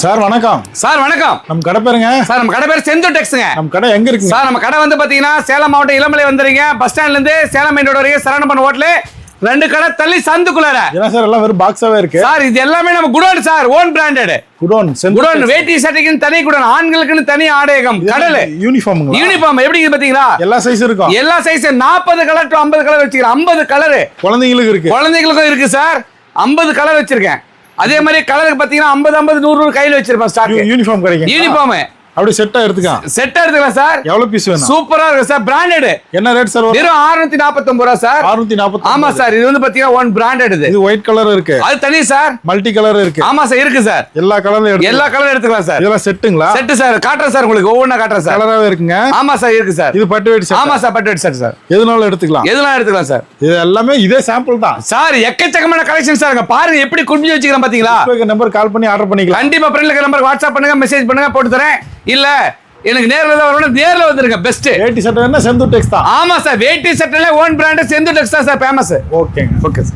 Sir வணக்கம். Sir வணக்கம். நம்ம கடை பேருங்க? சார் நம்ம கடை பேர் செந்து டெக்ஸ்ங்க. நம்ம கடை எங்க இருக்கு சார்? நம்ம கடை வந்து பாத்தீங்கன்னா சேலம் மாவட்டம் இளமலை வந்துறீங்க. பஸ் ஸ்டாண்ட்ல இருந்து சேலம் மெயின் ரோடு வரைக்கும் சரவணபவன் ஹோட்டல் 2 கடை தள்ளி சந்துக்குள்ளார. என்ன சார் எல்லாம் வெறும் பாக்ஸாவே இருக்கு? சார் இது எல்லாமே நம்ம godown sir, own branded godown. Godown வேட்டி சட்டைக்குன்னு தனி குடோன், ஆண்களுக்குன்னு தனி ஆடையகம். கடல் யூனிஃபார்ம். யூனிஃபார்ம் எப்படி இருக்கு பாத்தீங்களா? எல்லா சைஸ் இருக்கும். எல்லா சைஸ் 40 கலர் டு 50 கலர் வச்சிருக்கேன். 50 கலர் குழந்தைங்களுக்கு இருக்கு. குழந்தைங்களுக்கும் இருக்கு சார். 50 கலர் வச்சிருக்கேன். அதே மாதிரி கலருக்கு பாத்தீங்கன்னா 50 100 கையில வச்சிருப்பேன் ஸ்டாக். யூனிஃபார்ம் கிடைக்கும். யூனிஃபார்ம் அப்படியே செட்டா எடுத்துக்கலாம். செட்டா எடுத்துக்கலாம் சார். எவ்வளவு பீஸ் வேணும்? சூப்பரா இருக்கு சார். பிராண்டட். என்ன ரேட் சார்? வெறும் 649 ரூபாய் சார். 649. ஆமா சார். இது வந்து பாத்தீங்கன்னா ஒன் பிராண்டட். இது ஒயிட் கலர் இருக்கு. அது தனி சார். மல்டி கலர் இருக்கு. ஆமா சார் இருக்கு சார். எல்லா கலர்லயும் எடுத்து எல்லா கலரும் எடுத்துக்கலாம் சார். இதெல்லாம் செட்டுங்களா? Set sir. காட்டுறேன் சார் உங்களுக்கு. ஒவ்வொண்ணா காட்டுறேன் சார். கலராவே இருக்குங்க. ஆமா சார் இருக்கு சார். இது பட்டு வெட்டி செட். ஆமா சார் பட்டு வெட்டி செட் சார். எதுனாலும் எடுத்துக்கலாம். எதுனாலும் எடுத்துக்கலாம் சார். இது எல்லாமே இதே சாம்பிள் தான் சார். எக்கச்சக்கமான கலெக்ஷன் சார். பாருங்க எப்படி குடிஞ்சு வச்சுக்கிறேன் பாத்தீங்களா? நம்பர் கால் பண்ணி ஆர்டர் பண்ணிக்கலாம். கண்டிப்பா ஃப்ரெண்ட்ல நம்பர் வாட்ஸ்அப் பண்ணுங்க, மெசேஜ் பண்ணுங்க, போட்டு தரேன். இல்ல எனக்கு நேர்ல தான் வரணும், நேர்ல வந்துருங்க. பெஸ்ட் வேட்டி சட்டை என்ன செந்து டெக்ஸ் தான். ஆமா சார். வேட்டி சட்டைல ஓன் பிராண்ட் செந்து டெக்ஸ் தான் சார் ஃபேமஸ். ஓகேங்க. ஓகே.